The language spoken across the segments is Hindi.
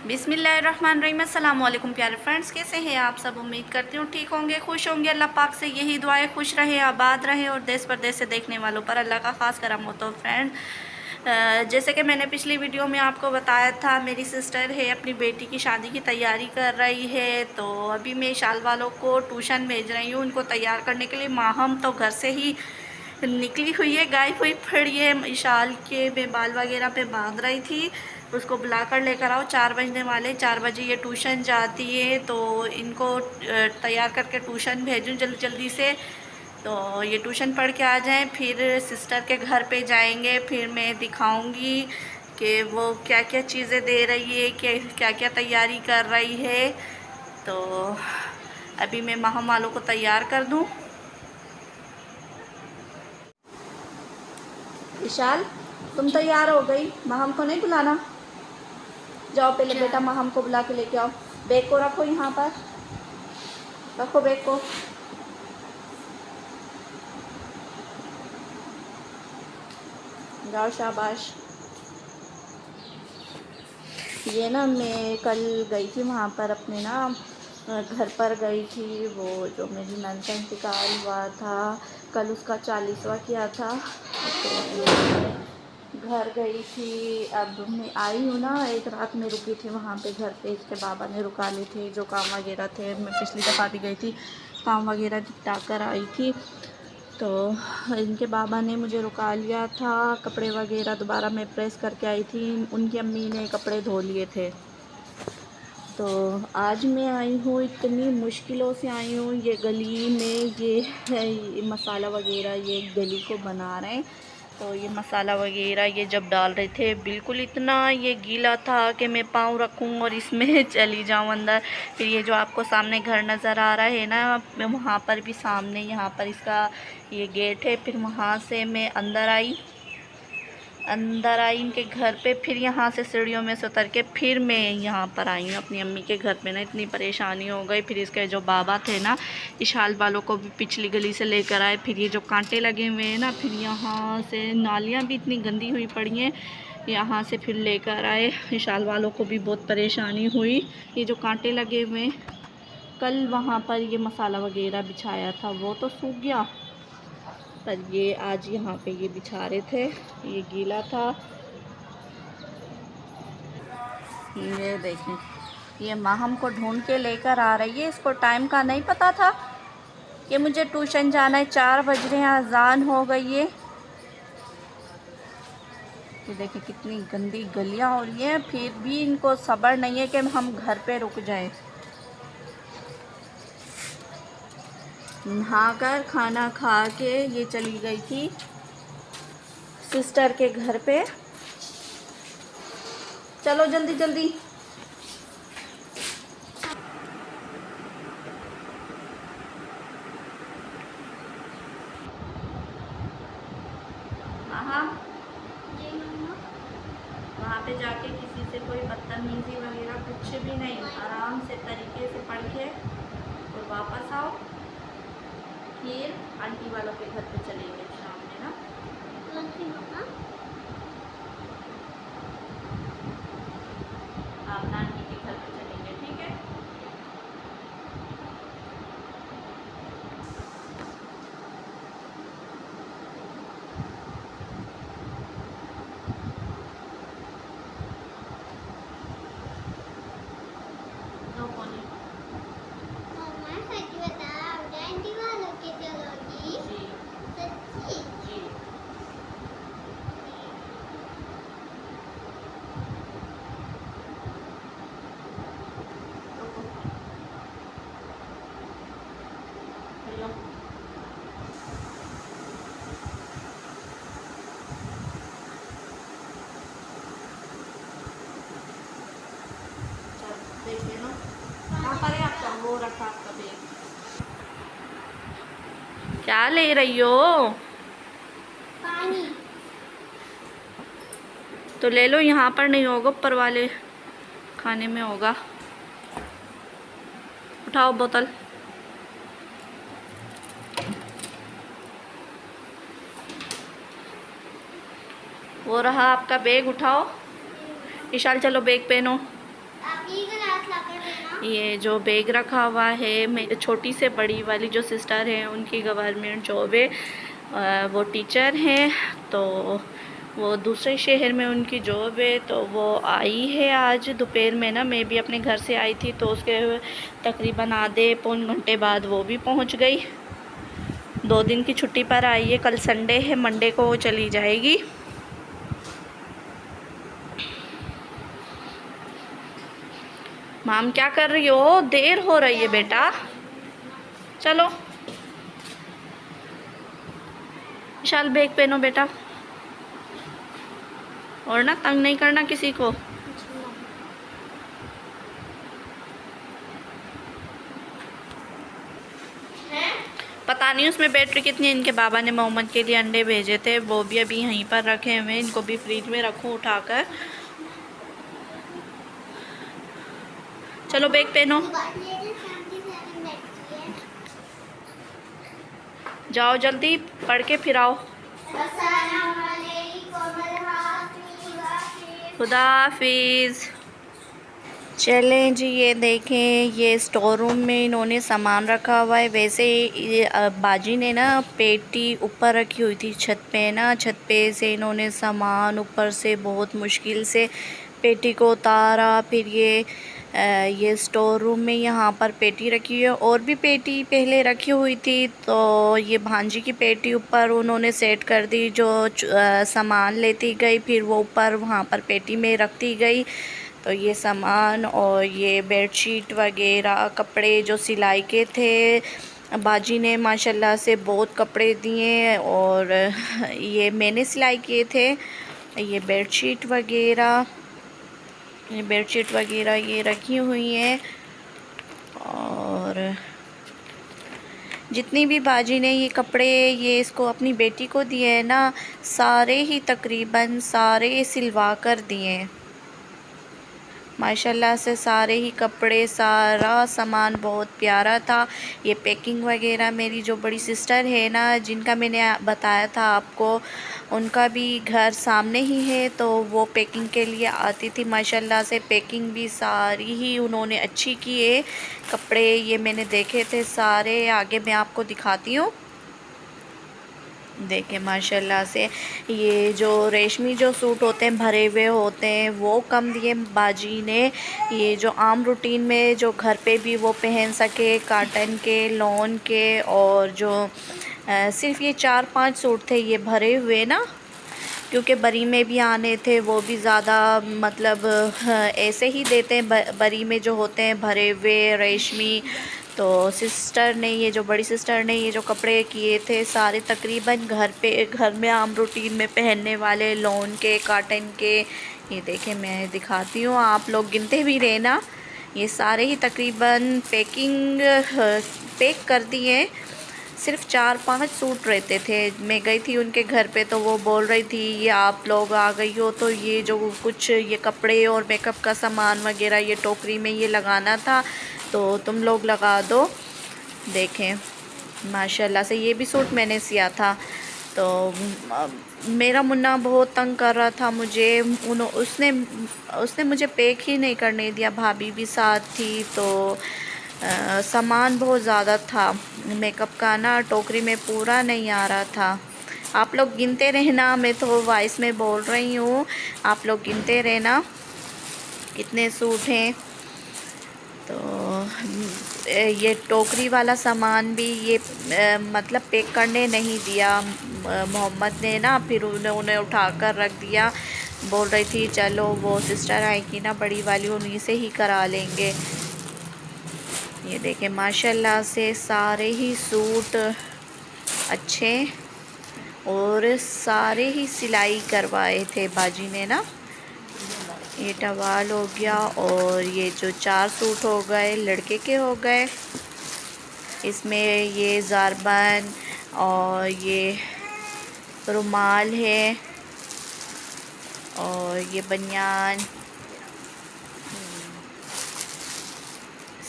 बिस्मिल्लाहिर्रहमानिर्रहीम। अस्सलाम वालेकुम प्यारे फ्रेंड्स, कैसे हैं आप सब। उम्मीद करती हूँ ठीक होंगे, खुश होंगे। अल्लाह पाक से यही दुआएं, खुश रहे, आबाद रहे और देश परदेश से देखने वालों पर अल्लाह का ख़ास करम हो। तो फ्रेंड, जैसे कि मैंने पिछली वीडियो में आपको बताया था, मेरी सिस्टर है अपनी बेटी की शादी की तैयारी कर रही है। तो अभी मैं इशाल वालों को ट्यूशन भेज रही हूँ उनको तैयार करने के लिए। माहम तो घर से ही निकली हुई है, गायब हुई पड़ी है। इशाल के मैं बाल वगैरह पे बांध रही थी, उसको बुलाकर लेकर आओ, 4 बजने वाले, 4 बजे ये ट्यूशन जाती है। तो इनको तैयार करके ट्यूशन भेजूँ जल्दी जल्दी से, तो ये ट्यूशन पढ़ के आ जाएं। फिर सिस्टर के घर पे जाएंगे, फिर मैं दिखाऊंगी कि वो क्या क्या चीज़ें दे रही है, कि क्या क्या तैयारी कर रही है। तो अभी मैं माहम वालों को तैयार कर दूँ। विशाल, तुम तैयार हो गई? माहम को नहीं बुलाना? जाओ पहले बेटा माहम को बुला के लेके आओ। बैग को रखो, यहाँ पर रखो बैग को। जाओ, शाबाश। ये ना, मैं कल गई थी वहाँ पर, अपने ना घर पर गई थी। वो जो मेरी नंद का इंतकाल हुआ था, कल उसका 40वां किया था। तो घर गई थी। अब मैं आई हूँ ना, एक रात में रुकी थी वहाँ पे घर पे। इसके बाबा ने रुका ली थी, जो काम वगैरह थे। मैं पिछली दफ़ा भी गई थी, काम वगैरह निपटा कर आई थी। तो इनके बाबा ने मुझे रुका लिया था। कपड़े वगैरह दोबारा मैं प्रेस करके आई थी, उनकी अम्मी ने कपड़े धो लिए थे। तो आज मैं आई हूँ, इतनी मुश्किलों से आई हूँ। ये गली में ये मसाला वगैरह ये गली को बना रहे हैं। तो ये मसाला वगैरह ये जब डाल रहे थे, बिल्कुल इतना ये गीला था कि मैं पाँव रखूँ और इसमें चली जाऊँ अंदर। फिर ये जो आपको सामने घर नज़र आ रहा है ना, मैं वहाँ पर भी सामने, यहाँ पर इसका ये गेट है। फिर वहाँ से मैं अंदर आई इनके घर पे। फिर यहाँ से सीढ़ियों में से उतर के फिर मैं यहाँ पर आई हूँ अपनी अम्मी के घर पे ना। इतनी परेशानी हो गई। फिर इसके जो बाबा थे ना, इशाल वालों को भी पिछली गली से लेकर आए। फिर ये जो कांटे लगे हुए हैं ना, फिर यहाँ से नालियाँ भी इतनी गंदी हुई पड़ी हैं, यहाँ से फिर लेकर आए। इशाल वालों को भी बहुत परेशानी हुई। ये जो कांटे लगे हुए हैं, कल वहाँ पर ये मसाला वगैरह बिछाया था, वो तो सूख गया, पर ये आज यहाँ पे ये बिछा रहे थे, ये गीला था। ये देखें, ये माहम को ढूंढ के लेकर आ रही है। इसको टाइम का नहीं पता था कि मुझे ट्यूशन जाना है, 4 बज रहे हैं, अजान हो गई है। ये देखें कितनी गंदी गलियां हो रही हैं, फिर भी इनको सब्र नहीं है कि हम घर पे रुक जाएं। नहाकर खाना खा के ये चली गई थी सिस्टर के घर पे। चलो जल्दी जल्दी। वहाँ पे जाके किसी से कोई बदतमीजी वगैरह कुछ भी नहीं, आराम से तरीके से पढ़ के और वापस आओ। फिर आंटी वालों के घर पे चलेंगे शाम में ना। आप नानी के घर पे चलेंगे, ठीक है? दो कोने। जी जी। हेलो, चल देखिए ना, कहाँ पर है आपका, वो रखा आपका बैग। क्या ले रही हो? पानी। तो ले लो, यहाँ पर नहीं होगा, ऊपर वाले खाने में होगा। उठाओ बोतल। वो रहा आपका बैग, उठाओ। इशाल चलो बैग पहनो। ये जो बैग रखा हुआ है, मेरे छोटी से बड़ी वाली जो सिस्टर है उनकी गवर्नमेंट जॉब है, वो टीचर हैं, तो वो दूसरे शहर में उनकी जॉब है। तो वो आई है आज दोपहर में ना, मैं भी अपने घर से आई थी, तो उसके तकरीबन आधे पौन घंटे बाद वो भी पहुंच गई। 2 दिन की छुट्टी पर आई है, कल संडे है, मंडे को वो चली जाएगी। माम क्या कर रही हो? देर हो रही है बेटा, चलो। विशाल बैग पहनो बेटा, और ना तंग नहीं करना किसी को। पता नहीं उसमें बैटरी कितनी है। इनके बाबा ने मोहम्मद के लिए अंडे भेजे थे, वो भी अभी यहीं पर रखे हुए हैं। इनको भी फ्रिज में रखूं उठाकर। चलो बैग पहनो, जाओ जल्दी पढ़ के फिर आओ। खुदा हाफिज़। चलें जी, ये देखें, ये स्टोर रूम में इन्होंने सामान रखा हुआ है। वैसे बाजी ने ना पेटी ऊपर रखी हुई थी छत पे ना, छत पे से इन्होंने सामान ऊपर से बहुत मुश्किल से पेटी को उतारा। फिर ये स्टोर रूम में यहाँ पर पेटी रखी है, और भी पेटी पहले रखी हुई थी, तो ये भांजी की पेटी ऊपर उन्होंने सेट कर दी। जो सामान लेती गई फिर वो ऊपर वहाँ पर पेटी में रखती गई। तो ये सामान और ये बेडशीट वगैरह कपड़े जो सिलाई के थे, बाजी ने माशाल्लाह से बहुत कपड़े दिए, और ये मैंने सिलाई किए थे। ये बेडशीट वगैरह ये रखी हुई हैं। और जितनी भी बाजी ने ये कपड़े ये इसको अपनी बेटी को दिए हैं ना, सारे ही तकरीबन सारे सिलवा कर दिए हैं माशाल्लाह से। सारे ही कपड़े, सारा सामान बहुत प्यारा था। ये पैकिंग वगैरह मेरी जो बड़ी सिस्टर है ना, जिनका मैंने बताया था आपको, उनका भी घर सामने ही है, तो वो पैकिंग के लिए आती थी। माशाल्लाह से पैकिंग भी सारी ही उन्होंने अच्छी की है। कपड़े ये मैंने देखे थे सारे, आगे मैं आपको दिखाती हूँ। देखें माशाल्लाह से, ये जो रेशमी जो सूट होते हैं भरे हुए होते हैं, वो कम दिए बाजी ने। ये जो आम रूटीन में जो घर पे भी वो पहन सके, काटन के, लॉन के, और जो सिर्फ ये 4-5 सूट थे ये भरे हुए ना, क्योंकि बरी में भी आने थे, वो भी ज़्यादा मतलब ऐसे ही देते हैं बरी में जो होते हैं भरे हुए रेशमी। तो सिस्टर ने, ये जो बड़ी सिस्टर ने ये जो कपड़े किए थे सारे तकरीबन घर में आम रूटीन में पहनने वाले, लॉन के, काटन के। ये देखें मैं दिखाती हूँ, आप लोग गिनते भी रहना। ये सारे ही तकरीबन पैक कर दिए। सिर्फ 4-5 सूट रहते थे। मैं गई थी उनके घर पे, तो वो बोल रही थी ये आप लोग आ गई हो, तो ये जो कुछ ये कपड़े और मेकअप का सामान वगैरह ये टोकरी में ये लगाना था, तो तुम लोग लगा दो। देखें माशाल्लाह से, ये भी सूट मैंने सिया था। तो मेरा मुन्ना बहुत तंग कर रहा था मुझे, उसने मुझे पैक ही नहीं करने दिया। भाभी भी साथ थी, तो सामान बहुत ज़्यादा था मेकअप का ना, टोकरी में पूरा नहीं आ रहा था। आप लोग गिनते रहना, मैं तो वॉइस में बोल रही हूँ, आप लोग गिनते रहना कितने सूट हैं। तो ये टोकरी वाला सामान भी ये मतलब पैक करने नहीं दिया मोहम्मद ने ना, फिर उन्हें उठाकर रख दिया। बोल रही थी चलो वो सिस्टर आएगी ना बड़ी वाली, उन्हीं से ही करा लेंगे। ये देखें माशाल्लाह से सारे ही सूट अच्छे, और सारे ही सिलाई करवाए थे बाजी ने ना। ये टवाल हो गया, और ये जो 4 सूट हो गए लड़के के हो गए। इसमें ये ज़ारबन और ये रुमाल है, और ये बनियान,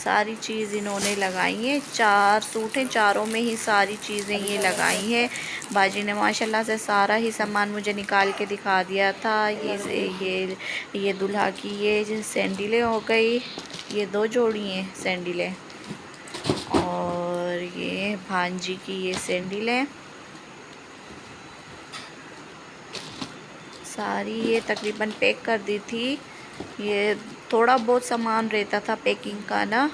सारी चीज़ इन्होंने लगाई है। 4 सूट हैं, चारों में ही सारी चीज़ें ये लगाई हैं। बाजी ने माशाल्लाह से सारा ही सामान मुझे निकाल के दिखा दिया था। ये दूल्हा की ये सैंडलें हो गई, ये 2 जोड़ी हैं सैंडलें, और ये भांजी की ये सैंडलें सारी ये तकरीबन पैक कर दी थी। ये थोड़ा बहुत सामान रहता था पैकिंग का ना,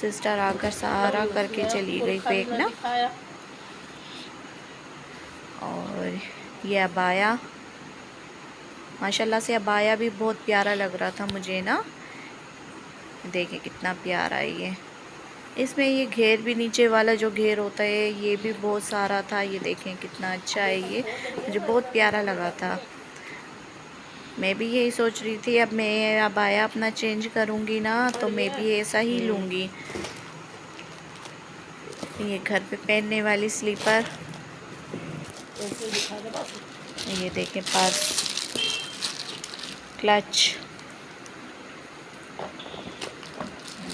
सिस्टर आकर सारा करके चली गई पैक ना। और ये अबाया, माशाल्लाह से अबाया भी बहुत प्यारा लग रहा था मुझे ना। देखिए कितना प्यारा है ये। इसमें ये घेर भी, नीचे वाला जो घेर होता है ये भी बहुत सारा था। ये देखें कितना अच्छा है, ये मुझे बहुत प्यारा लगा था। मैं भी यही सोच रही थी, अब मैं अबाया अपना चेंज करूँगी ना तो मैं भी ऐसा ही लूँगी। ये घर पे पहनने वाली स्लीपर, ये देखें पर्स, क्लच,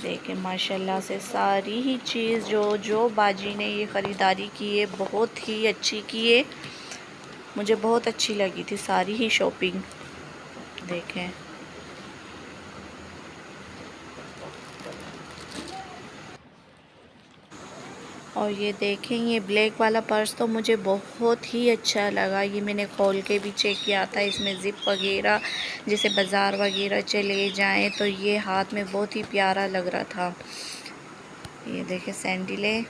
देखें माशाल्लाह से सारी ही चीज़ जो बाजी ने ये ख़रीदारी की है बहुत ही अच्छी की है। मुझे बहुत अच्छी लगी थी सारी ही शॉपिंग। देखें और ये देखें ये ब्लैक वाला पर्स तो मुझे बहुत ही अच्छा लगा। ये मैंने खोल के भी चेक किया था, इसमें ज़िप वगैरह, जैसे बाज़ार वगैरह चले जाएं तो ये हाथ में बहुत ही प्यारा लग रहा था। ये देखें सैंडलें,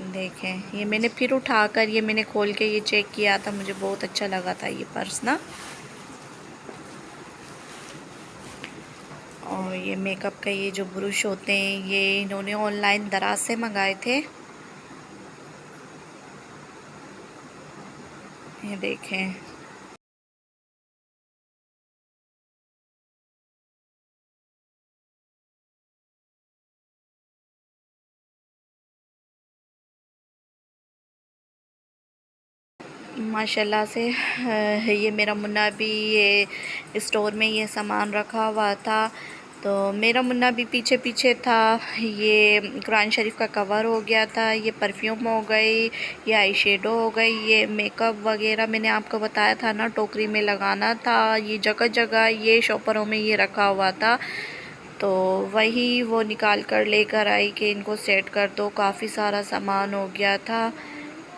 देखें ये मैंने फिर उठाकर ये मैंने खोल के ये चेक किया था, मुझे बहुत अच्छा लगा था ये पर्स ना। और ये मेकअप का ये जो ब्रश होते हैं ये इन्होंने ऑनलाइन दराज से मंगाए थे। ये देखें माशाल्लाह से ये मेरा मुन्ना भी ये स्टोर में ये सामान रखा हुआ था, तो मेरा मुन्ना भी पीछे पीछे था। ये कुरान शरीफ का कवर हो गया था, ये परफ्यूम हो गई, ये आई शेडो हो गई, ये मेकअप वगैरह मैंने आपको बताया था ना टोकरी में लगाना था। ये जगह जगह ये शॉपरों में ये रखा हुआ था, तो वही वो निकाल कर लेकर आई कि इनको सेट कर दो। काफ़ी सारा सामान हो गया था,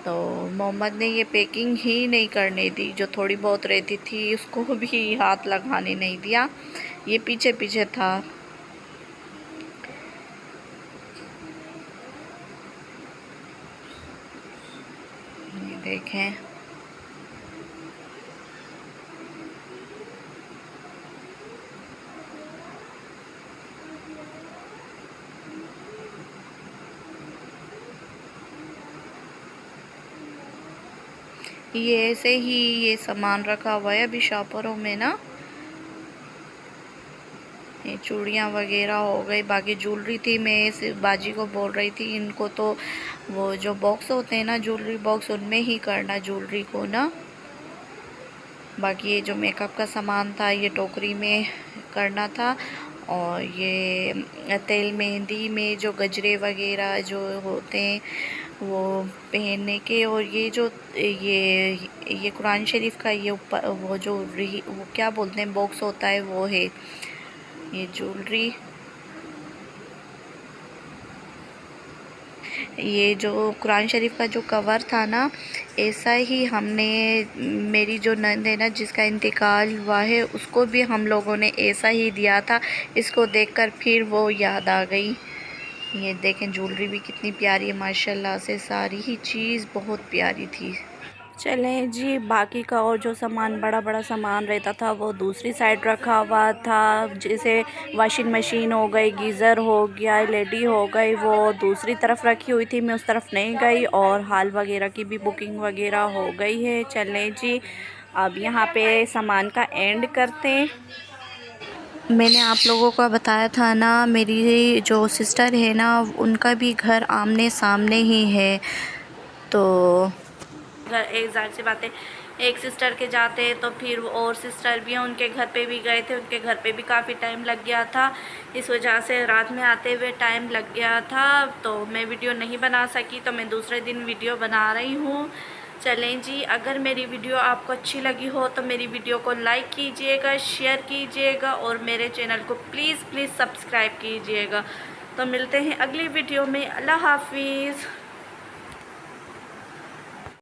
तो मोहम्मद ने ये पैकिंग ही नहीं करने दी, जो थोड़ी बहुत रहती थी उसको भी हाथ लगाने नहीं दिया। ये पीछे पीछे था। ये देखें ये ऐसे ही ये सामान रखा हुआ है अभी शॉपरों में ना। ये चूड़ियाँ वगैरह हो गई, बाकी ज्वेलरी थी। मैं इस बाजी को बोल रही थी इनको तो वो जो बॉक्स होते हैं ना ज्वेलरी बॉक्स, उनमें ही करना ज्वेलरी को ना। बाकी ये जो मेकअप का सामान था ये टोकरी में करना था। और ये तेल मेहंदी में जो गजरे वगैरह जो होते हैं वो पहनने के, और ये जो ये कुरान शरीफ का ये ऊपर वो जो वो क्या बोलते हैं बॉक्स होता है वो है ये ज्वेलरी। ये जो कुरान शरीफ का जो कवर था ना, ऐसा ही हमने, मेरी जो नंद है ना जिसका इंतकाल हुआ है उसको भी हम लोगों ने ऐसा ही दिया था। इसको देखकर फिर वो याद आ गई। ये देखें ज्वेलरी भी कितनी प्यारी है माशाल्लाह से, सारी ही चीज़ बहुत प्यारी थी। चलें जी, बाकी का और जो सामान बड़ा बड़ा सामान रहता था वो दूसरी साइड रखा हुआ था। जैसे वॉशिंग मशीन हो गई, गीज़र हो गया, एलईडी हो गई, वो दूसरी तरफ रखी हुई थी, मैं उस तरफ नहीं गई। और हाल वगैरह की भी बुकिंग वगैरह हो गई है। चलें जी, अब यहाँ पे सामान का एंड करते हैं। मैंने आप लोगों को बताया था ना मेरी जो सिस्टर है ना उनका भी घर आमने सामने ही है, तो एक ज़ाहिर सी बात है, एक सिस्टर के जाते तो फिर वो और सिस्टर भी हैं, उनके घर पे भी गए थे, उनके घर पे भी काफ़ी टाइम लग गया था। इस वजह से रात में आते हुए टाइम लग गया था, तो मैं वीडियो नहीं बना सकी, तो मैं दूसरे दिन वीडियो बना रही हूँ। चलें जी, अगर मेरी वीडियो आपको अच्छी लगी हो तो मेरी वीडियो को लाइक कीजिएगा, शेयर कीजिएगा और मेरे चैनल को प्लीज़ सब्सक्राइब कीजिएगा। तो मिलते हैं अगली वीडियो में। अल्लाह हाफिज़।